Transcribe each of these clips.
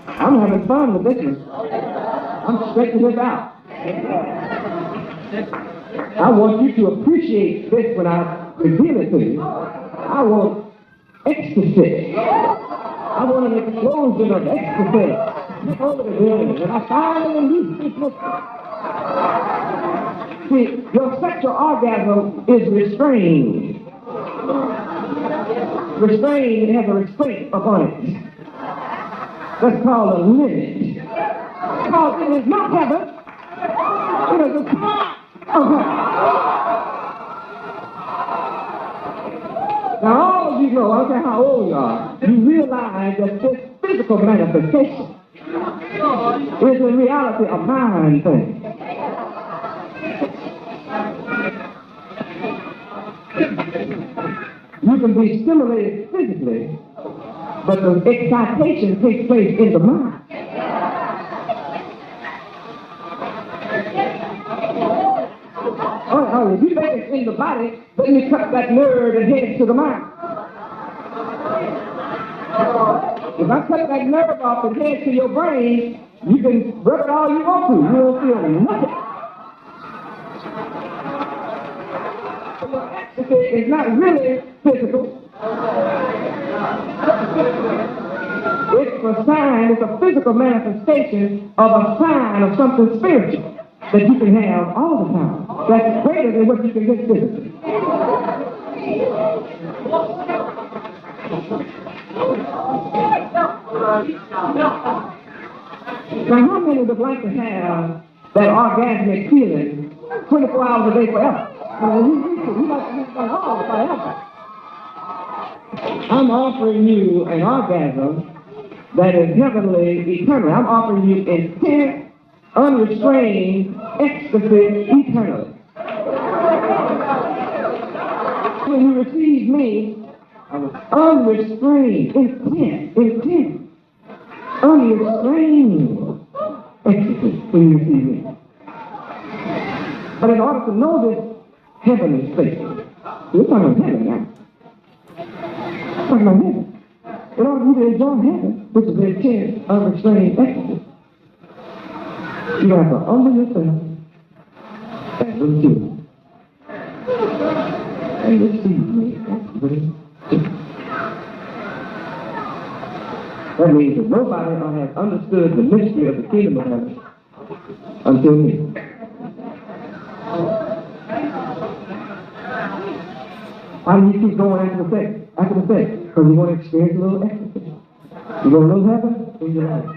I'm having fun with this one. I'm stretching this out. I want you to appreciate this when I reveal it to you. I want ecstasy. I want an explosion of ecstasy. Look over the building, and I finally release this mystery. See, your sexual orgasm is restrained. Restrained, it has a restraint upon it. That's called a limit. Because it is not heaven. It is a part of heaven. Now all of you know, I don't care how old you are, you realize that this physical manifestation is in reality a mind thing. You can be stimulated physically, but the excitation takes place in the mind. Oh, if you think it's in the body, then you cut that nerve and head to the mind. If I cut that nerve off and head to your brain, you can rub it all you want to. You won't feel nothing. Your ecstasy is not really physical. It's a sign, it's a physical manifestation of a sign of something spiritual that you can have all the time. That's greater than what you can get physically. Now, how many would like to have that orgasmic feeling 24 hours a day forever? You like to have that all forever. I'm offering you an orgasm that is heavenly, eternal. I'm offering you intense, unrestrained ecstasy eternally. When you receive me, unrestrained, intense, unrestrained ecstasy when you receive me. But in order to know this heavenly state, we're talking about heaven now. We're talking about heaven. In order for you to enjoy heaven, which is intense, unrestrained ecstasy, you have to humble yourself and receive. And receive me. That means that nobody has understood the mystery of the kingdom of heaven until me. Why do you keep going after the sex? Because you want to experience a little ecstasy. You want a little heaven in your life.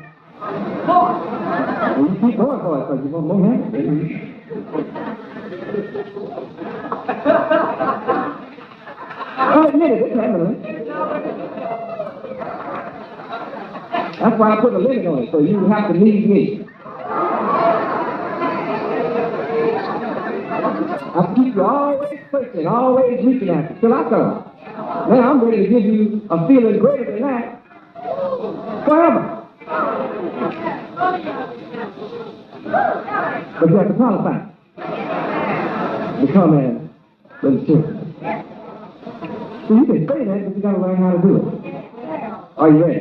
And you keep going for it because you want more heaven. I admit it, it's heavenly. That's why I put a limit on it, so you have to need me. I keep you always searching, always reaching after till I come. Now I'm ready to give you a feeling greater than that forever. But you have to qualify. Become a little children. So you can say that, but you got to learn how to do it. Are you ready?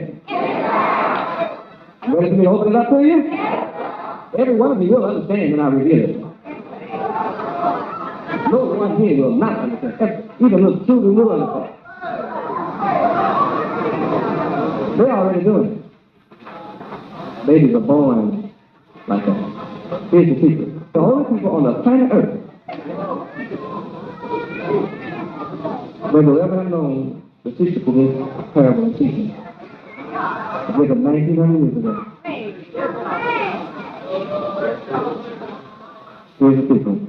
You ready for me to open it up to you? Every one of you will understand when I reveal it. No one here will not understand. Even little children will understand. They're already doing it. Babies are born like that. Here's the secret. The only people on the planet Earth that will ever have known the secret to this parable of teaching. It was 1900 years ago. Here's the secret.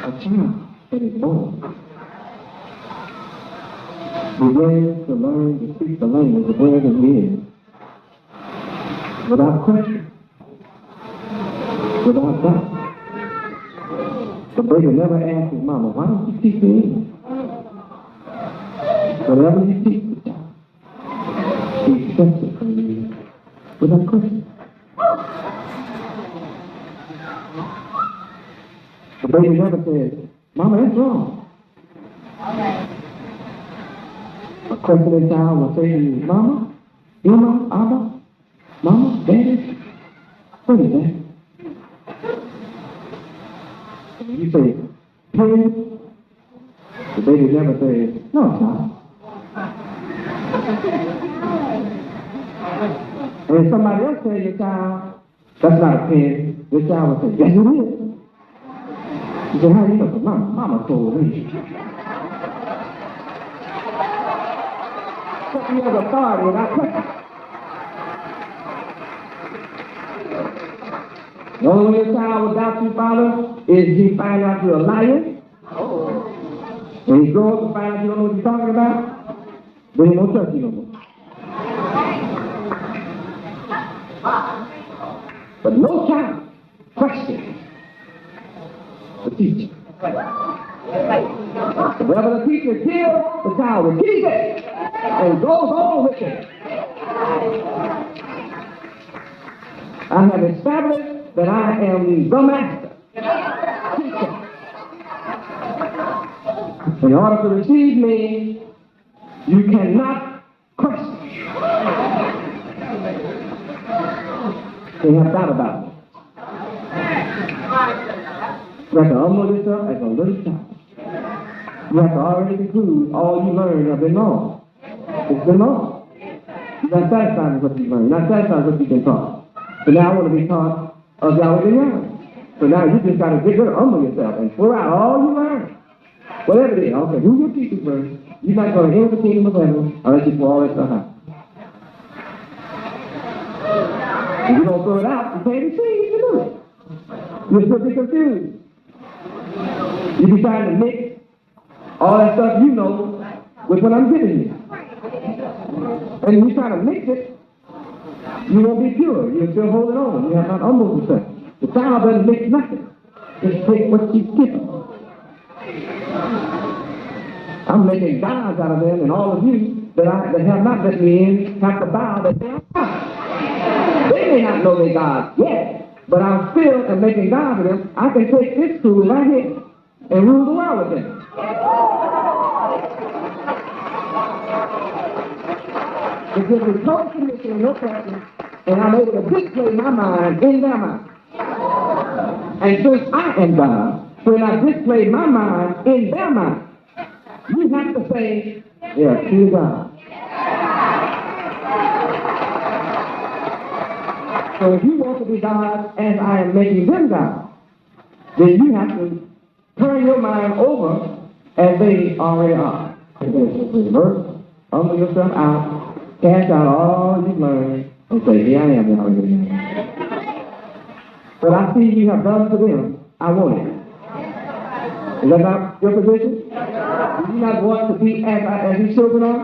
A child that is born begins to learn to speak the language of where he is, without question, without doubt. The baby never asks his mama, why don't you teach me English? Whatever you teach the child, he accepts it from you without question. The baby never says, Mama, that's wrong. A questioning child will say to you, Mama, Mama, Abba, Mama, Daddy, what is that? You say, Pin. The baby never says, no, it's not. And if somebody else tells your child, that's not a pen, your child will say, yes, it is. You say, how do you know? Mama told me. But you have authority without question. The only way your child will doubt you, Father, is he find out you're a liar. And he grows up and find out you don't know what you're talking about, then he won't trust you no more. But no child questions the teacher. Wherever the teacher kills, the child will keep it and goes on with it. I have established that I am the master teacher. In order to receive me, you cannot question. You have doubt about it. You have to humble yourself as a little child. You have to already conclude all you learned have been wrong. It's been wrong. You're not satisfied with what you learned. You're not satisfied with what you've been taught. So now I want to be taught of Yahweh and Yahweh. So now you just got to get rid of, humble yourself and pour out all you learned. Whatever it is, I don't care who your teacher first, you're not going to enter the kingdom of heaven unless you pour all that stuff out. If you don't throw it out, you can't receive it. You do it. You'll still be confused. You'll be trying to mix all that stuff you know with what I'm giving you. And when you try to mix it, you won't be pure. You're still holding on. You have not humbled yourself. The child doesn't mix nothing. Just take what she's given. I'm making gods out of them, and all of you that have not let me in have to bow that they are gods. They may not know they're gods yet, but I'm still making gods of them. I can take this tool right here and rule the world with them. It gives me total submission and no question, and I'm able to display my mind in their mind. And since I am God, when I display my mind in their mind, you have to say, yeah, true God. So if you want to be God as I am making them God, then you have to turn your mind over as they already are. Reverse, humble yourself out, cast out all you've learned, and say, here I am, Yahweh. What I see you have done to them, I want it. Is that not your position? Do you not want to be as these children are?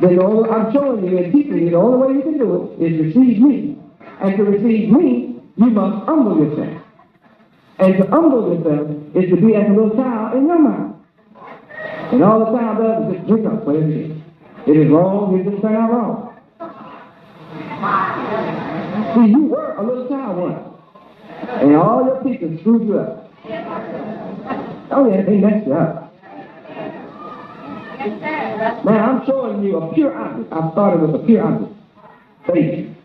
Then I'm showing you and teaching you the only way you can do it is receive me. And to receive me, you must humble yourself. And to humble yourself is to be as a little child in your mind. And all the child does is just drink up whatever it is. It is wrong, it just turned out wrong. See, you were a little child once. And all your teachers screwed you up. Oh yeah, they messed you up. Now I'm showing you a pure object. I started with a pure object. Faith.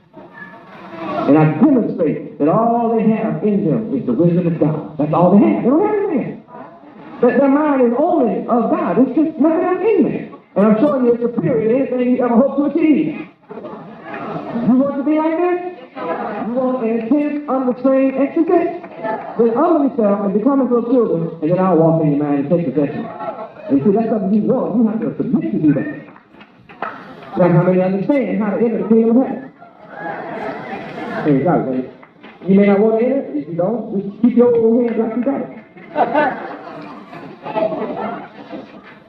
And I demonstrate that all they have in them is the wisdom of God. That's all they have. They don't have anything. That their mind is only of God. It's just nothing else in there. And I'm showing you it's superior to anything you ever hope to achieve. You want to be like this? You want an intense, unrestrained exercise? Then humble yourself and become as little children, and then I'll walk in your mind and take possession. And see, that's something you want. You have to submit to do that. Now, how many understand how to enter the kingdom of heaven? There you go. You may not want to enter. If you don't, just keep your own hands like you got it.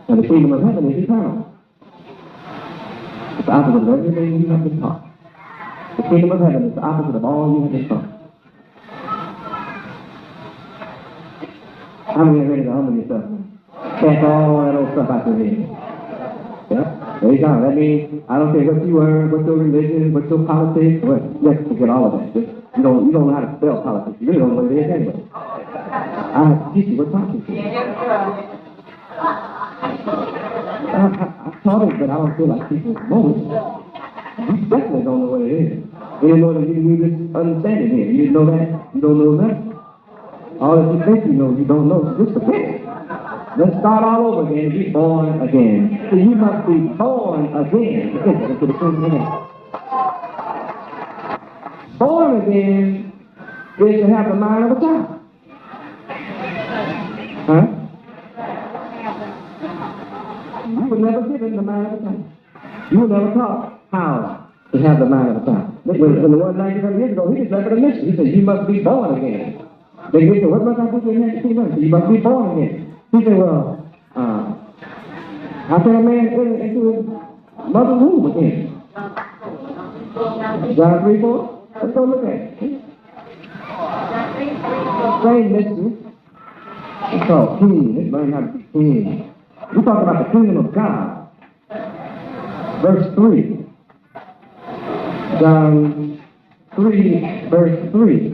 And the kingdom of heaven is eternal. It's the opposite of everything you have been taught. The kingdom of heaven is the opposite of all you have been taught. How many are ready to humble yourself? Cast all that old stuff out your head. Yeah? There you go. That means I don't care what you earn, what your religion, what your politics, what, you have to forget all of that. Just, you don't know how to spell politics. You really don't know what it is anyway. I have to teach you what politics is. I taught it, but I don't feel like teaching at the moment. You definitely don't know what it is. You know that you just understand it here. You know that? You don't know that? All that you think you know, you don't know. Just forget it. Let's start all over again. Be born again. So you must be born again. Born again is to have the mind of a child. Huh? You were never given the mind of a child. You were never taught how to have the mind of a child. When the Lord 97 years ago, he just left it a mystery. He said, you must be born again. They said, what must I do to inherit the kingdom? You must be born again. He said, well, how can a man enter into his mother's womb again? John 3:4? Let's go look at it. Same mystery. It's called king. Let's learn how to be king. We talk about the kingdom of God. Verse 3. John 3, verse 3.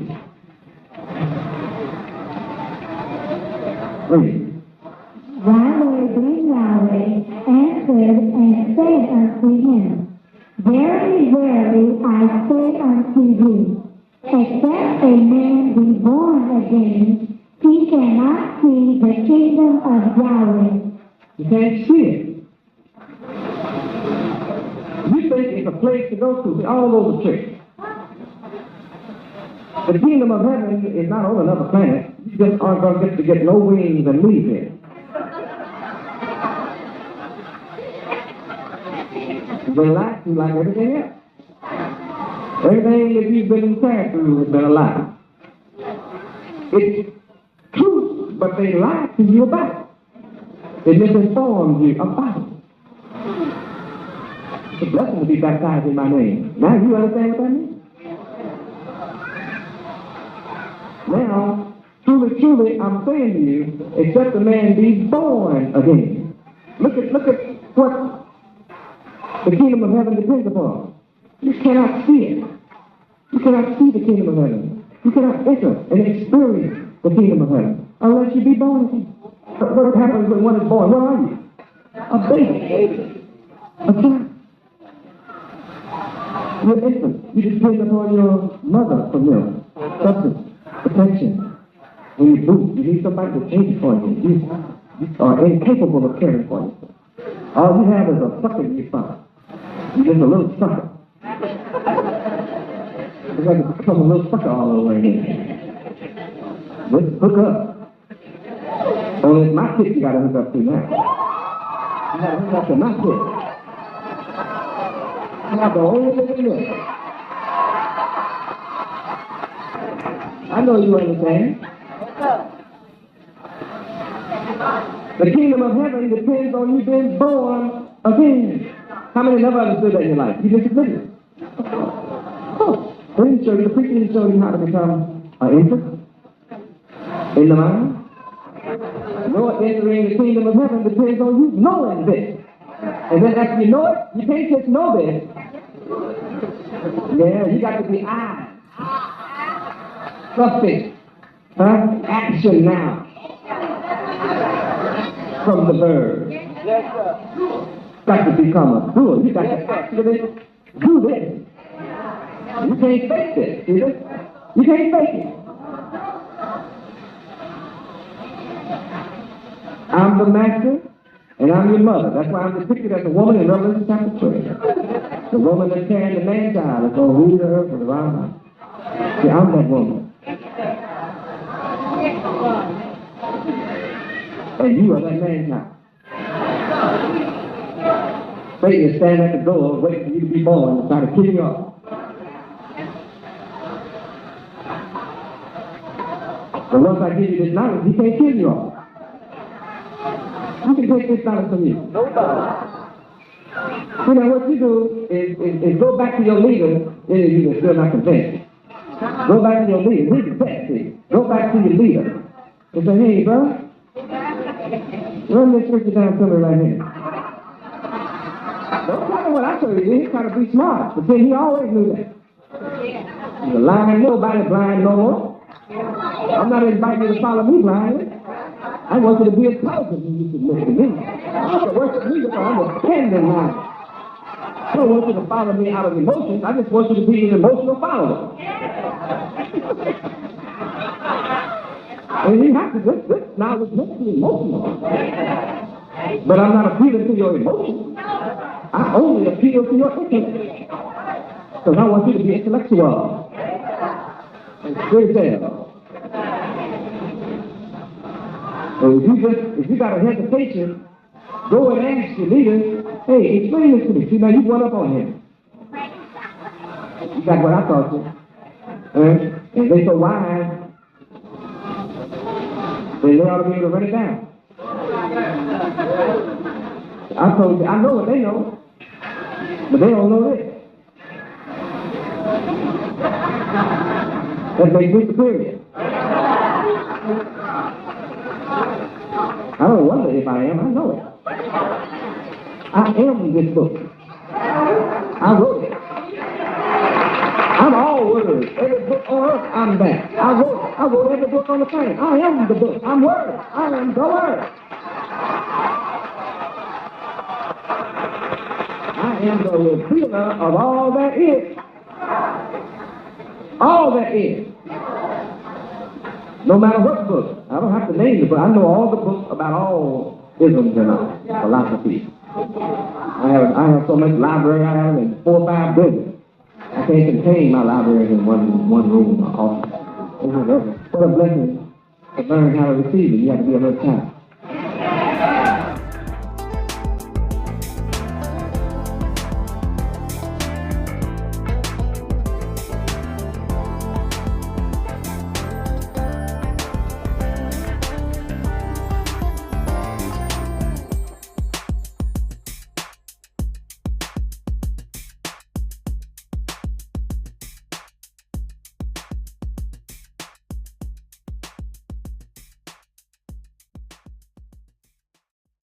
Yahweh being Yahweh answered and said unto him, Verily, verily, I say unto you, except a man be born again, he cannot see the kingdom of Yahweh. You can't see it. You think it's a place to go to. All over the church. The kingdom of heaven is not on another planet. You just aren't going to get no wings and leave here. Relax you like everything else. Everything that you've been carried through has been a lie. It's truth, but they lie to you about it. They misinform you about it. It's a blessing to be baptized in my name. Now you understand what that means? Now, truly, truly, I'm saying to you, except a man be born again. Look at what the kingdom of heaven depends upon. You cannot see it. You cannot see the kingdom of heaven. You cannot enter and experience the kingdom of heaven unless you be born again. What happens when one is born? What are you? A baby. A child. You're an infant. You depend upon your mother for milk, substance, protection. When you boot, you need somebody to change for you. You are incapable of caring for you. All you have is a sucker in your spine. You're just a little sucker. It's like it's become a little sucker all over again. Let's hook up. Only it's my kick you gotta hook up to now. You gotta hook up to my kick. I'm not the only thing in this. I know you understand. The kingdom of heaven depends on you being born again. How many never understood that in your life? You just admitted it. Of course. They didn't show you, the preacher didn't show you how to become an infant in the mind. Your entering the kingdom of heaven depends on you knowing this. And then after you know it, you can't just know this. Yeah, you got to be eyes. Something. Huh? Action now. From the bird. Yes, sir. Got to become a doer. You got to actually do this. You can't fake this, see this? You can't fake it. I'm the master, and I'm your mother. That's why I'm depicted as a woman in Revelation chapter 12. The woman that's carrying the man-child is going to rule the earth and around her. See, I'm that woman. And you are that man-child. Satan is standing at the door waiting for you to be born and try to kill you off. But once I give you this knowledge, he can't kill you off. You can take this knowledge from you. You know, what you do is go back to your leader, if you're still not convinced. Go back to your leader. He's the best thing. Go back to your leader and say, hey, bro, run this scripture down to me right here. Don't tell me what I told you. He's trying to be smart. But then he always knew that. You're lying, nobody blind no more. I'm not inviting you to follow me blindly. I want you to be intelligent when you submit to me. I want you to worship me with an understanding mind. I don't want you to follow me out of emotions. I just want you to be an emotional follower. And you have to, this knowledge makes you emotional. But I'm not appealing to your emotions. I only appeal to your intellect. Because I want you to be intellectual and spiritual. So if you got a hesitation, go and ask your leader, hey, explain this to me. See, now you went up on him. You got what I taught you. And they so wise, they ought to be able to run it down. I told you, I know what they know, but they don't know this. That makes me superior. I don't wonder if I am, I know it. I am this book. I wrote it. I'm all words. Every book on earth, I'm that. I wrote every book on the planet. I am the book. I'm word. I am the word. I am the revealer of all that is. All that is. No matter what book. I don't have to name the book. I know all the books about all isms and philosophies. I have so much library. I have in 4 or 5 buildings. I can't contain my library in one room or office. What a blessing to learn how to receive it. You have to be a little time.